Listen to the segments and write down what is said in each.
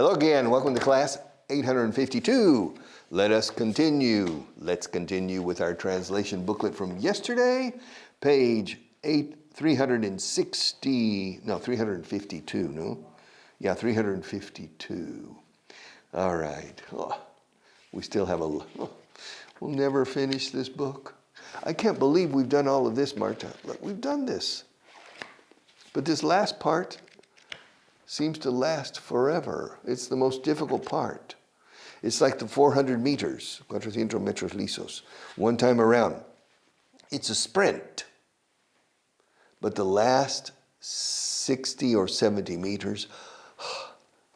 Hello again. Welcome to class 852. Let us continue. Let's continue with our translation booklet from yesterday, page 352. No? Yeah, 352. All right. We still have we'll never finish this book. I can't believe we've done all of this, Marta. Look, we've done this. But this last part seems to last forever. It's the most difficult part. It's like the 400 meters, 400 metros lisos, one time around. It's a sprint. But the last 60 or 70 meters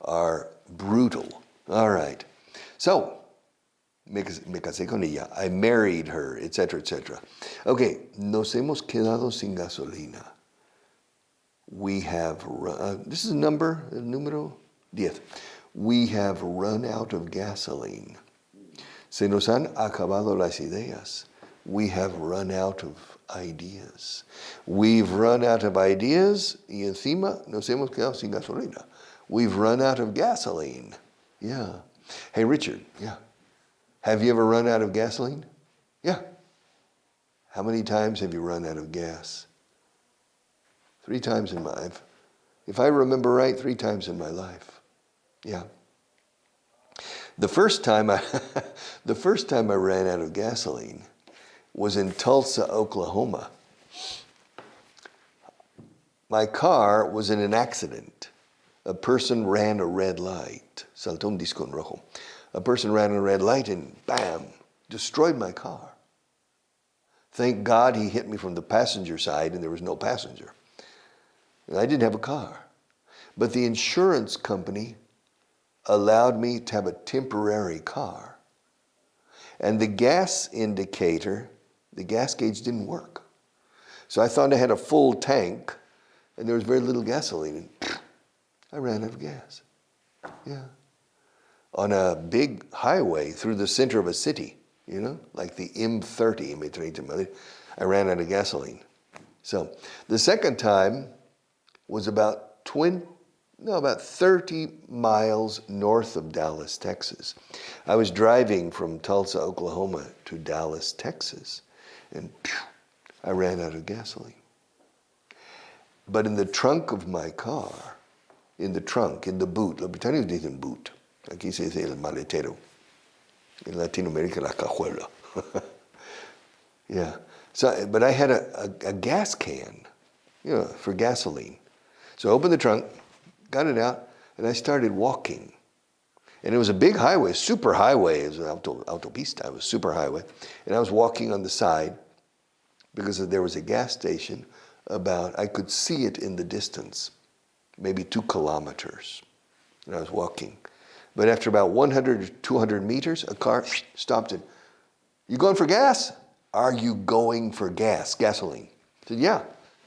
are brutal. All right. So, me casé con ella. I married her, etc., etc. Okay, nos hemos quedado sin gasolina. We have run, this is a número 10. We have run out of gasoline. Se nos han acabado las ideas. We have run out of ideas. We've run out of ideas y encima nos hemos quedado sin gasolina. We've run out of gasoline. Yeah. Hey, Richard, yeah. Have you ever run out of gasoline? Yeah. How many times have you run out of gas? 3 times in my life. If I remember right, 3 times in my life. Yeah. The first time I ran out of gasoline was in Tulsa, Oklahoma. My car was in an accident. A person ran a red light. Saltó un disco en rojo. A person ran a red light and bam, destroyed my car. Thank God he hit me from the passenger side and there was no passenger. And I didn't have a car. But the insurance company allowed me to have a temporary car. And the gas indicator, the gas gauge didn't work. So I thought I had a full tank and there was very little gasoline. And I ran out of gas. Yeah. On a big highway through the center of a city, you know, like the M30, I ran out of gasoline. So the second time was about 30 miles north of Dallas, Texas. I was driving from Tulsa, Oklahoma to Dallas, Texas, and I ran out of gasoline. But in the trunk of my car, in the boot, los británicos dicen boot, aquí se dice el maletero, in Latinoamérica la cajuela. Yeah, so, but I had a gas can, you know, for gasoline. So I opened the trunk, got it out, and I started walking. And it was a big highway, super highway. It was an autopista, it was super highway. And I was walking on the side because there was a gas station I could see it in the distance, maybe 2 kilometers. And I was walking. But after about 100 or 200 meters, a car stopped it. You going for gas? Are you going for gas, gasoline? I said, yeah,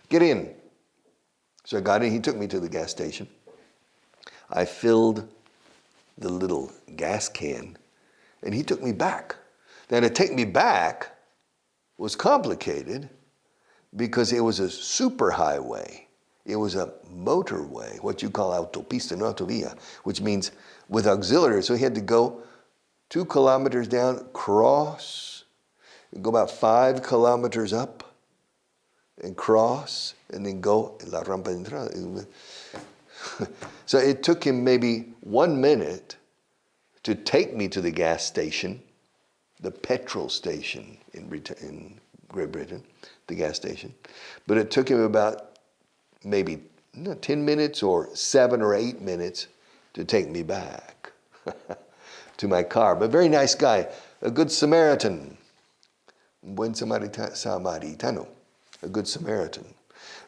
get in. So I got in, he took me to the gas station. I filled the little gas can, and he took me back. Now to take me back was complicated because it was a super highway. It was a motorway, what you call autopista, no autovía, which means with auxiliary. So he had to go 2 kilometers down, cross, and go about 5 kilometers up, and cross, and then go la rampa de entrada. So it took him maybe 1 minute to take me to the gas station, the petrol station in Great Britain, the gas station. But it took him about maybe 10 minutes or 7 or 8 minutes to take me back to my car. But very nice guy, a good Samaritan, un buen samaritano. A good Samaritan.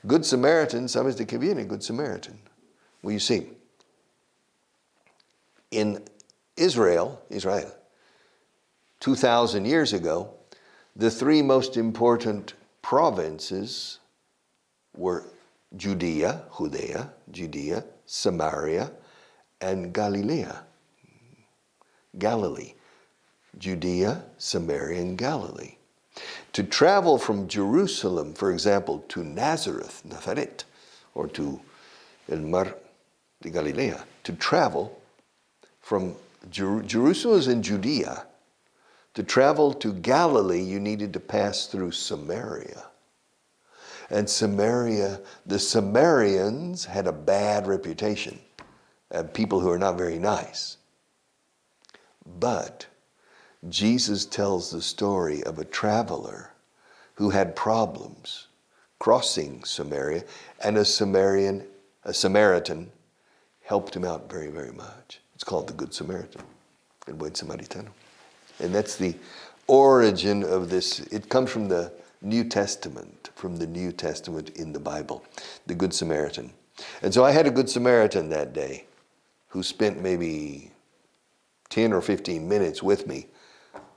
Good Samaritan, ¿sabes de qué viene good Samaritan? Well, you see, in Israel, 2,000 years ago, the 3 most important provinces were Judea, Samaria, and Galilee. Judea, Samaria, and Galilee. To travel from Jerusalem, for example, to Nazareth, or to El Mar de Galilea, to travel from Jerusalem was in Judea. To travel to Galilee, you needed to pass through Samaria. And Samaria, the Samaritans had a bad reputation, people who are not very nice. But Jesus tells the story of a traveler who had problems crossing Samaria, and a Samaritan helped him out very, very much. It's called the Good Samaritan, el buen samaritano. And that's the origin of this. It comes from the New Testament in the Bible, the Good Samaritan. And so I had a Good Samaritan that day who spent maybe 10 or 15 minutes with me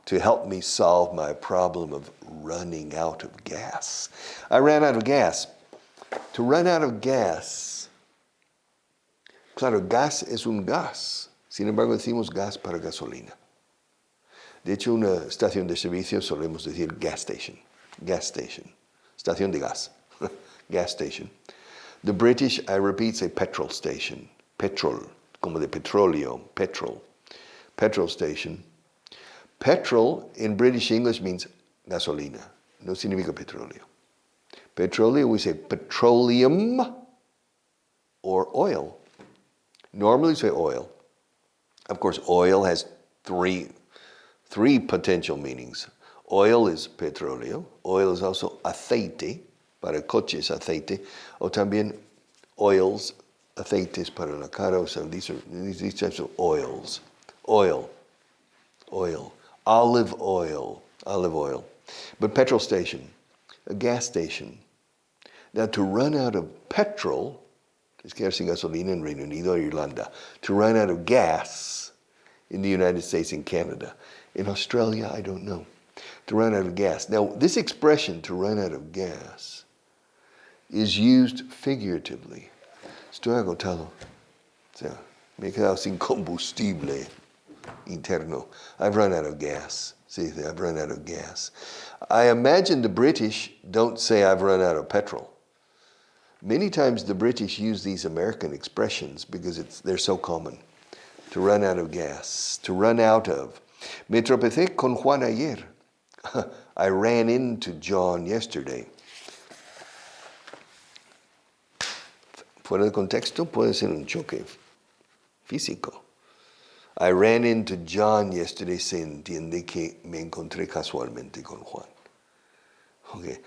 to help me solve my problem of running out of gas. I ran out of gas. To run out of gas, claro, gas es un gas. Sin embargo, decimos gas para gasolina. De hecho, una estación de servicio solemos decir gas station. Gas station. Estación de gas. Gas station. The British, I repeat, say petrol station. Petrol, como de petróleo, petrol. Petrol station. Petrol in British English means gasolina. No significa petróleo. Petróleo, we say petroleum or oil. Normally we say oil. Of course, oil has three potential meanings. Oil is petróleo. Oil is also aceite. Para coches, aceite. O también oils, aceites para la cara. So these types of oils. Oil. Olive oil. But petrol station, a gas station. Now, to run out of petrol, es quedarse sin gasolina en Reino Unido or Irlanda. To run out of gas in the United States and Canada. In Australia, I don't know. To run out of gas. Now, this expression, to run out of gas, is used figuratively. Estoy agotado. O sea, me he quedado sin combustible interno. I've run out of gas. See, I've run out of gas. I imagine the British don't say I've run out of petrol. Many times the British use these American expressions because they're so common. To run out of gas. To run out of. Me tropecé con Juan ayer. I ran into John yesterday. Fuera de contexto puede ser un choque físico. I ran into John yesterday. Se entiende que me encontré casualmente con Juan. Okay.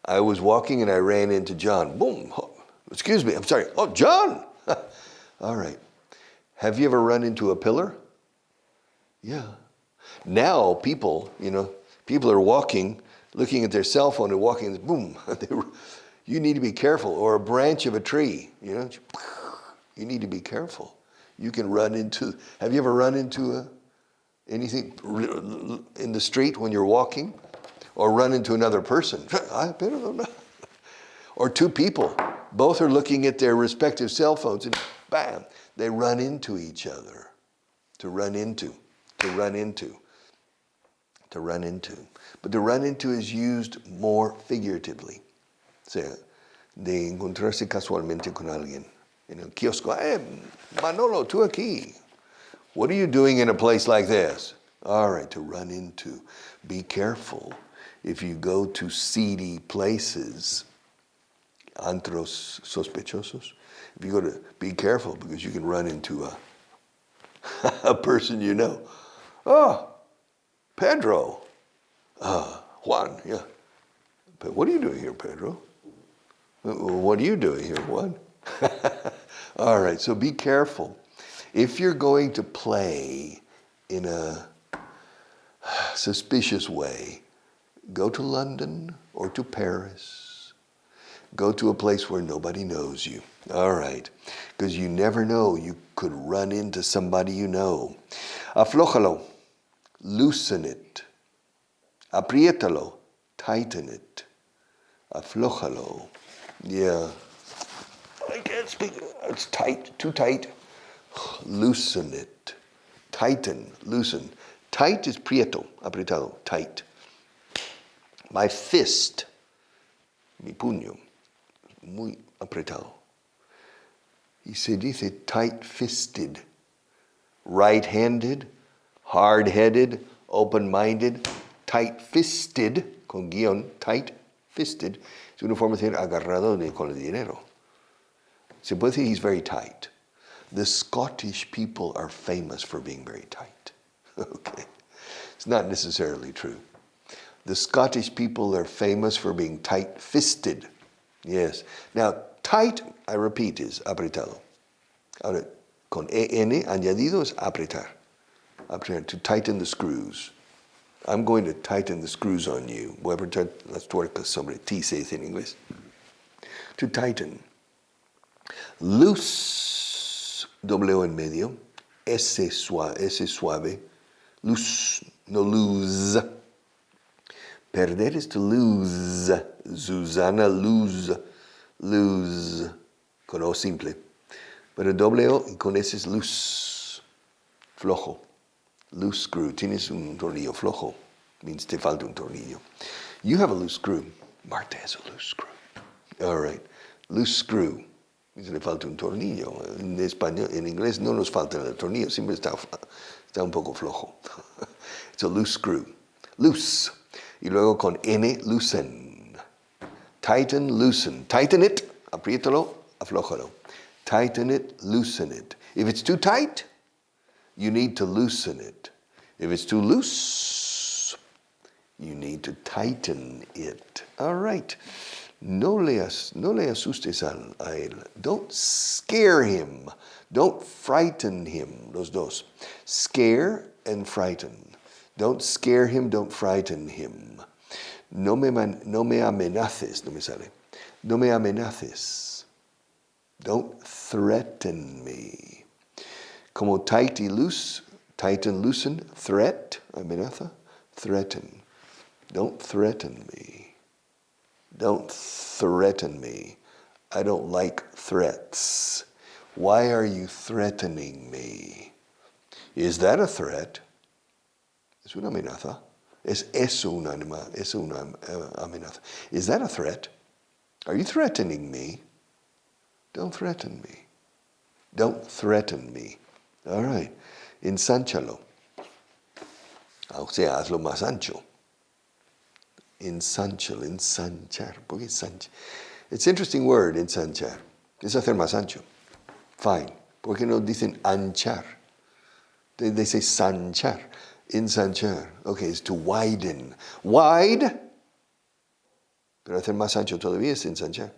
I was walking and I ran into John. Boom. Oh, excuse me. I'm sorry. Oh, John. All right. Have you ever run into a pillar? Yeah. Now people are walking, looking at their cell phone and walking, and boom. You need to be careful. Or a branch of a tree, you need to be careful. You can run into, have you ever run into anything in the street when you're walking? Or run into another person? Or two people, both are looking at their respective cell phones and bam, they run into each other. To run into. But to run into is used more figuratively. O sea, de encontrarse casualmente con alguien en el kiosco. Manolo, tú aquí. What are you doing in a place like this? All right, to run into. Be careful if you go to seedy places, antros sospechosos. If you go to, be careful because you can run into a person you know. Oh, Pedro. Juan, yeah. But what are you doing here, Pedro? What are you doing here, Juan? All right, so be careful. If you're going to play in a suspicious way, go to London or to Paris. Go to a place where nobody knows you. All right, because you never know. You could run into somebody you know. Aflójalo, loosen it. Apriétalo, tighten it. Aflójalo. Yeah. I can't speak. It's tight, too tight. Loosen it. Tighten, loosen. Tight is prieto, apretado, tight. My fist, mi puño, muy apretado. Y se dice tight-fisted right-handed, hard-headed, open-minded, tight-fisted, con guión, tight-fisted, es una forma de decir agarrado con el dinero. Se puede decir he's very tight. The Scottish people are famous for being very tight. Okay. It's not necessarily true. The Scottish people are famous for being tight-fisted. Yes. Now, tight, I repeat, is apretado. Ahora, con en añadido es apretar. Apretar, to tighten the screws. I'm going to tighten the screws on you. Voy a apretar las tuercas sobre ti, se dice en inglés. To tighten. Loose, W en medio. S suave. Loose, no lose. Perder is to lose. Susana, lose. Lose. Con O simple. Pero doble O y con S es loose. Flojo. Loose screw. Tienes un tornillo flojo. Means te falta un tornillo. You have a loose screw. Marta has a loose screw. All right. Loose screw. Means le falta un tornillo. En español, en inglés no nos falta el tornillo. Siempre está un poco flojo. It's a loose screw. Loose. Y luego con N, loosen. Tighten, loosen. Tighten it. Apriétalo, aflójalo. Tighten it, loosen it. If it's too tight, you need to loosen it. If it's too loose, you need to tighten it. All right. No le asustes a él. Don't scare him. Don't frighten him. Los dos. Scare and frighten. Don't scare him, don't frighten him. No me amenaces, no me sale. No me amenaces. Don't threaten me. Como tight y loose, tighten, loosen, threat, amenaza, threaten. Don't threaten me. Don't threaten me. I don't like threats. Why are you threatening me? Is that a threat? Es una amenaza. Es una amenaza. Is that a threat? Are you threatening me? Don't threaten me. Don't threaten me. All right. Ensánchalo. O sea, hazlo más ancho. Ensánchalo, ensanchar. ¿Por qué ensanchar? It's an interesting word, ensanchar. Es hacer más ancho. Fine. ¿Por qué no dicen anchar? They say sanchar. Ensanchar. Okay, it's to widen. Wide. Pero hacer más ancho todavía es ensanchar.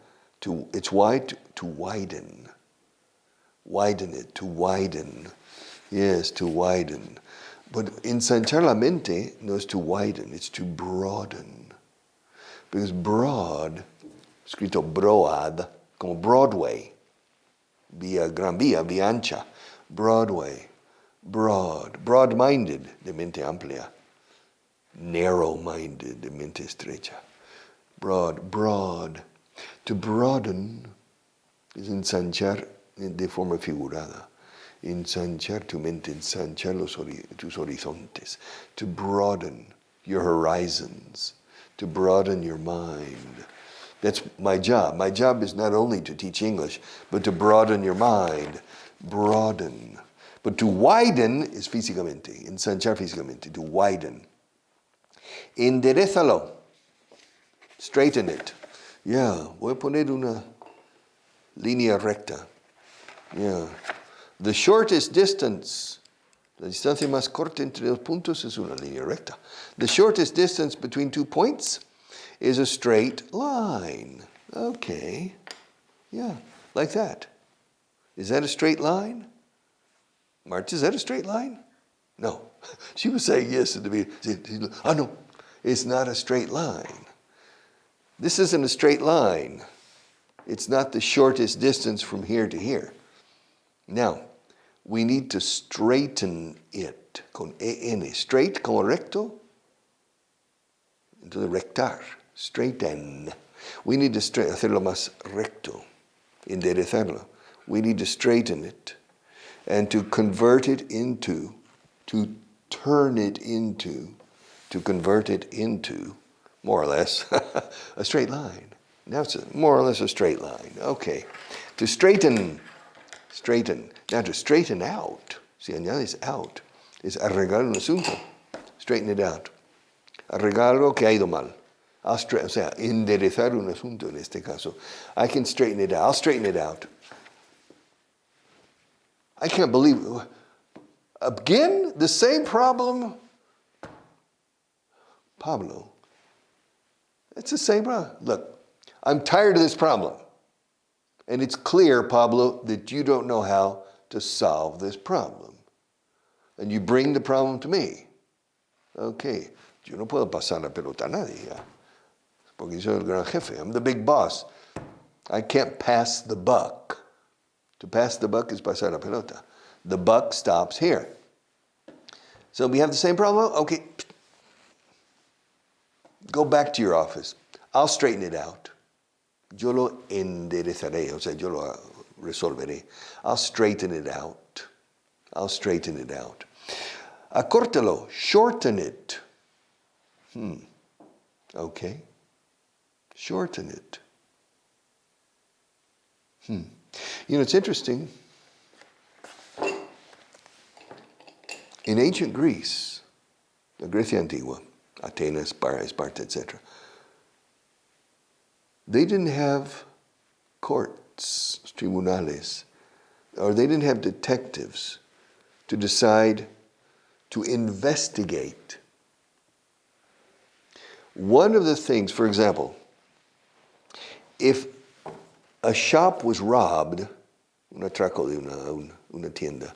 It's wide to widen. Widen it, to widen. Yes, to widen. But ensanchar la mente no es to widen, it's to broaden. Because broad, escrito broad, como Broadway. Vía Gran Vía, vía ancha. Broadway. Broad. Broad-minded, de mente amplia. Narrow-minded, de mente estrecha. Broad. To broaden es ensanchar de forma figurada. Ensanchar tu mente, ensanchar tus horizontes. To broaden your horizons. To broaden your mind. That's my job. My job is not only to teach English, but to broaden your mind. Broaden. But to widen is físicamente. Ensanchar físicamente. To widen. Enderézalo. Straighten it. Yeah, voy a poner una línea recta. Yeah. The shortest distance, la distancia más corta entre los puntos es una línea recta. The shortest distance between 2 points is a straight line. Okay. Yeah, like that. Is that a straight line? Marta, is that a straight line? No. She was saying yes at the beginning. Oh, no, it's not a straight line. This isn't a straight line. It's not the shortest distance from here to here. Now, we need to straighten it con en. Straight como recto. Entonces rectar. Straighten. We need to hacerlo más recto. Enderezarlo. We need to straighten it. And to convert it into, to turn it into, to convert it into, more or less, a straight line. Now it's more or less a straight line. Okay. To straighten. Now to straighten out. Si añades out, es arreglar un asunto. Straighten it out. Arreglar algo que ha ido mal. O sea, enderezar un asunto en este caso. I can straighten it out. I'll straighten it out. I can't believe it. Again, the same problem. Pablo, it's the same problem. Look, I'm tired of this problem. And it's clear, Pablo, that you don't know how to solve this problem. And you bring the problem to me. Okay, yo no puedo pasar la pelota a nadie, ¿ya? Porque yo soy el gran jefe. I'm the big boss. I can't pass the buck. To pass the buck is pasar la pelota. The buck stops here. So we have the same problem? Okay. Go back to your office. I'll straighten it out. Yo lo enderezaré, o sea, yo lo resolveré. I'll straighten it out. I'll straighten it out. Acórtalo, shorten it. Okay. Shorten it. You know, it's interesting. In ancient Greece, la Grecia antigua, Atenas, Esparta, etc., they didn't have courts, tribunales, or they didn't have detectives to decide, to investigate. One of the things, for example, if a shop was robbed, un atraco de una tienda,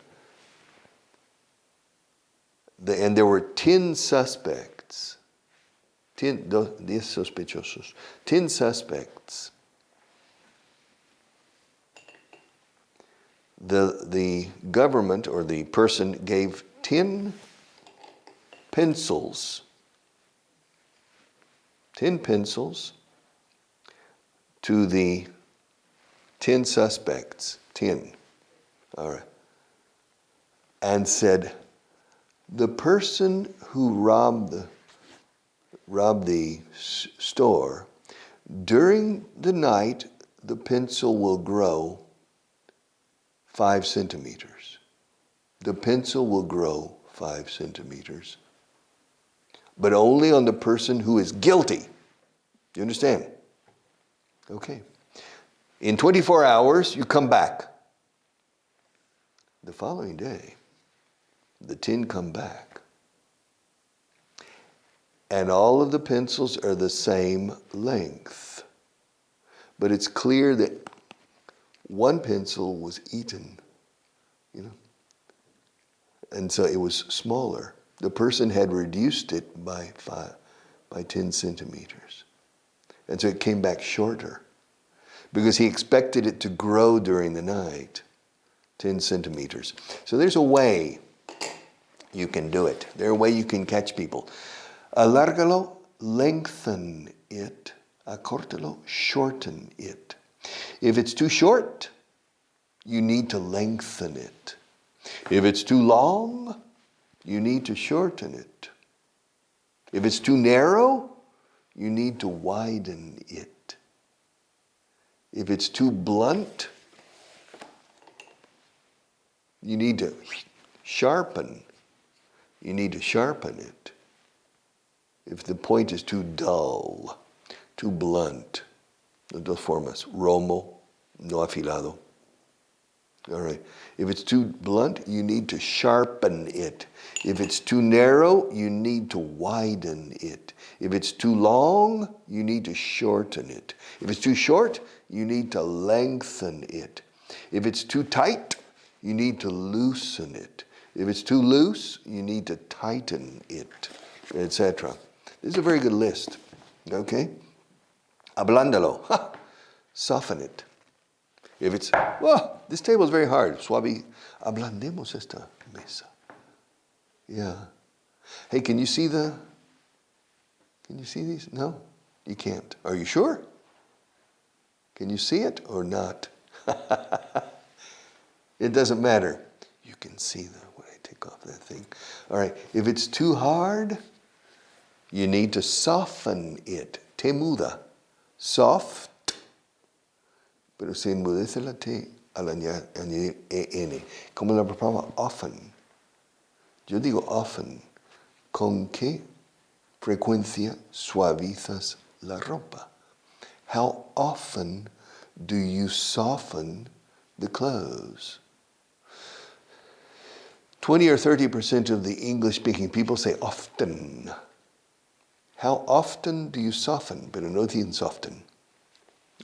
and there were 10 suspects, 10 sospechosos, 10 suspects, the government or the person gave 10 pencils to the 10 suspects, 10, all right, and said, the person who robbed the store, during the night, the pencil will grow 5 centimeters. The pencil will grow 5 centimeters, but only on the person who is guilty. You understand? Okay. In 24 hours, you come back. The following day, the 10 come back. And all of the pencils are the same length. But it's clear that one pencil was eaten, you know. And so it was smaller. The person had reduced it by 10 centimeters. And so it came back shorter because he expected it to grow during the night, 10 centimeters. So there's a way you can do it. There's a way you can catch people. Alárgalo, lengthen it. Acórtalo, shorten it. If it's too short, you need to lengthen it. If it's too long, you need to shorten it. If it's too narrow, you need to widen it. If it's too blunt, you need to sharpen. You need to sharpen it. If the point is too dull, too blunt, las dos formas, romo, no afilado. All right. If it's too blunt, you need to sharpen it. If it's too narrow, you need to widen it. If it's too long, you need to shorten it. If it's too short, you need to lengthen it. If it's too tight, you need to loosen it. If it's too loose, you need to tighten it, etc. This is a very good list, okay? Ablándalo, soften it. If it's, this table is very hard, suave, ablandemos esta mesa. Yeah. Hey, can you see these? No, you can't. Are you sure? Can you see it or not? It doesn't matter. You can see them when I take off that thing. All right, if it's too hard, you need to soften it. Te muda. Soft. Pero se enmudece la T. al añadir en. Como la palabra often. Yo digo often. ¿Con qué frecuencia suavizas la ropa? How often do you soften the clothes? 20 or 30% of the English-speaking people say often. How often do you soften? Pero no dicen soften.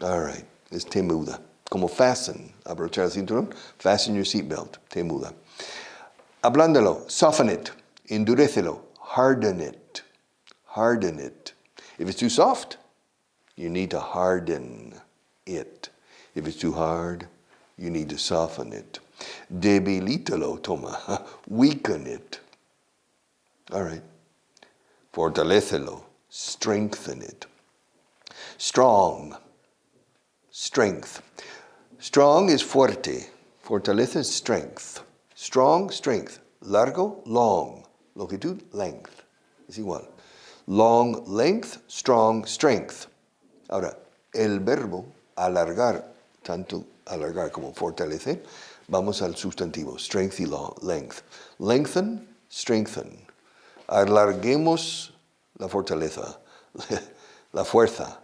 All right, es te muda. Como fasten, abrochar el cinturón, fasten your seatbelt, te muda. Ablándalo, soften it, endurécelo, harden it, harden it. If it's too soft, you need to harden it. If it's too hard, you need to soften it. Debilítalo, toma, weaken it. All right. Fortalécelo, strengthen it. Strong, strength. Strong is fuerte. Fortaleza is strength. Strong, strength. Largo, long. Longitud, length. Es igual. Long, length, strong, strength. Ahora, el verbo alargar, tanto alargar como fortalecer, vamos al sustantivo, strength y length. Lengthen, strengthen. Alarguemos la fortaleza, la fuerza.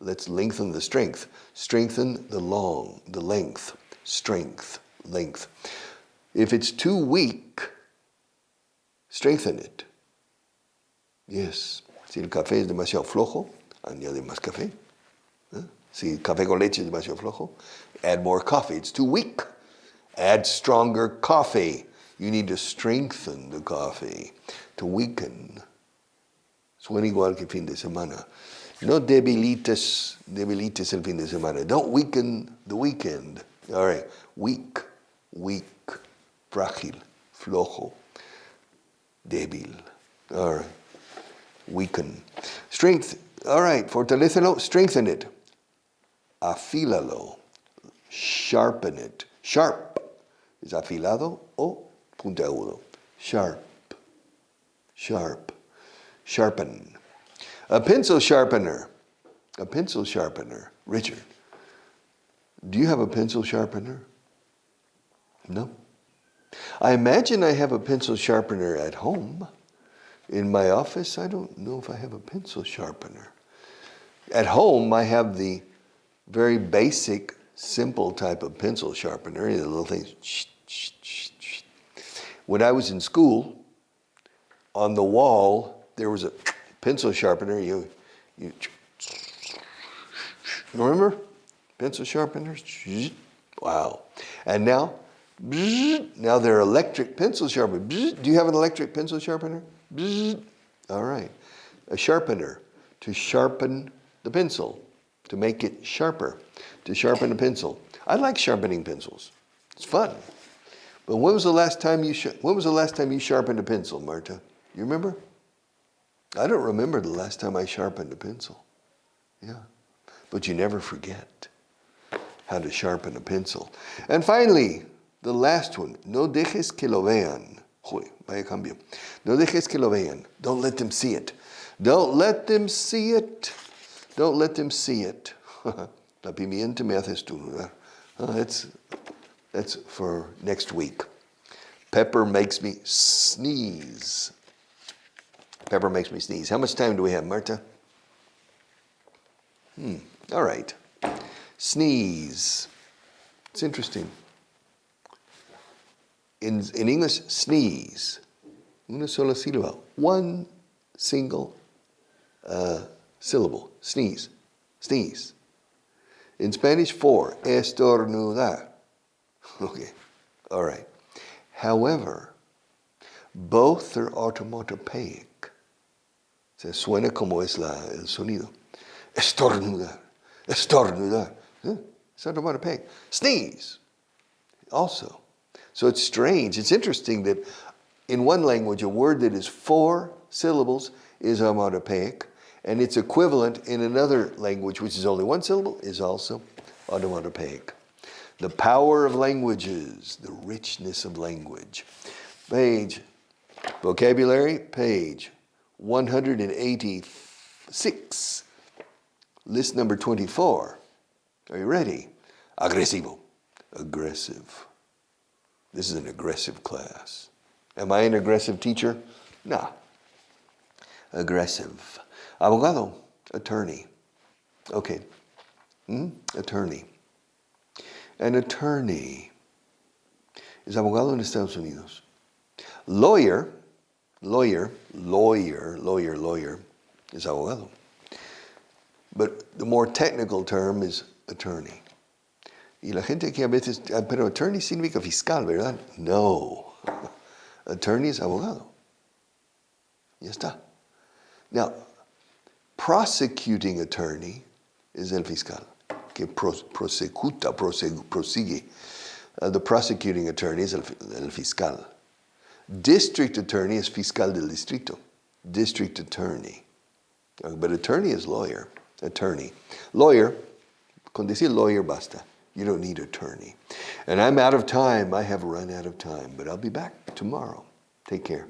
Let's lengthen the strength. Strengthen the length. Strength, length. If it's too weak, strengthen it. Yes. Si el café es demasiado flojo, añade más café. Si el café con leche es demasiado flojo, add more coffee. It's too weak. Add stronger coffee. You need to strengthen the coffee, to weaken. Suena igual que fin de semana. No debilites el fin de semana. Don't weaken the weekend. All right. Weak, frágil, flojo, débil. All right. Weaken. Strength. All right. Fortalécelo, strengthen it. Afílalo. Sharpen it. Sharp. ¿Es afilado o puntiagudo? Sharp. Sharp. Sharpen. A pencil sharpener. A pencil sharpener. Richard, do you have a pencil sharpener? No. I imagine I have a pencil sharpener at home. In my office, I don't know if I have a pencil sharpener. At home, I have the very basic, simple type of pencil sharpener, the little things. When I was in school, on the wall, there was a pencil sharpener. You remember? Pencil sharpeners? Wow. And now they're electric pencil sharpeners. Do you have an electric pencil sharpener? All right. A sharpener, to sharpen the pencil, to make it sharper, to sharpen a pencil. I like sharpening pencils. It's fun. But when was the last time you sharpened a pencil, Marta? You remember? I don't remember the last time I sharpened a pencil. Yeah. But you never forget how to sharpen a pencil. And finally, the last one, no dejes que lo vean. Joder, vaya cambio. No dejes que lo vean. Don't let them see it. Don't let them see it. Don't let them see it. La pimienta me hace estornudar. That's for next week. Pepper makes me sneeze. Pepper makes me sneeze. How much time do we have, Marta? All right. Sneeze. It's interesting. In English, sneeze. Una sola sílaba. One single syllable. Sneeze. Sneeze. In Spanish, four. Estornudar. Okay. All right. However, both are onomatopoeic. Se suena como es el sonido. Estornudar. Estornudar. It's onomatopoeic. Sneeze. Also. So it's strange. It's interesting that in one language, a word that is 4 syllables is onomatopoeic, and its equivalent in another language, which is only 1 syllable, is also onomatopoeic. The power of languages, the richness of language. Vocabulary, page 186. List number 24. Are you ready? Agresivo. aggressive. This is an aggressive class. Am I an aggressive teacher? Nah. Aggressive. Abogado, attorney. Okay. Attorney. An attorney es abogado en Estados Unidos. Lawyer is abogado. But the more technical term is attorney. Y la gente que a veces, pero attorney significa fiscal, ¿verdad? No. Attorney es abogado. Ya está. Now, prosecuting attorney is el fiscal, que prosigue. The prosecuting attorney is el fiscal. District attorney es fiscal del distrito. District attorney. But attorney is lawyer. Attorney. Lawyer, con decir lawyer basta. You don't need attorney. And I'm out of time. I have run out of time, but I'll be back tomorrow. Take care.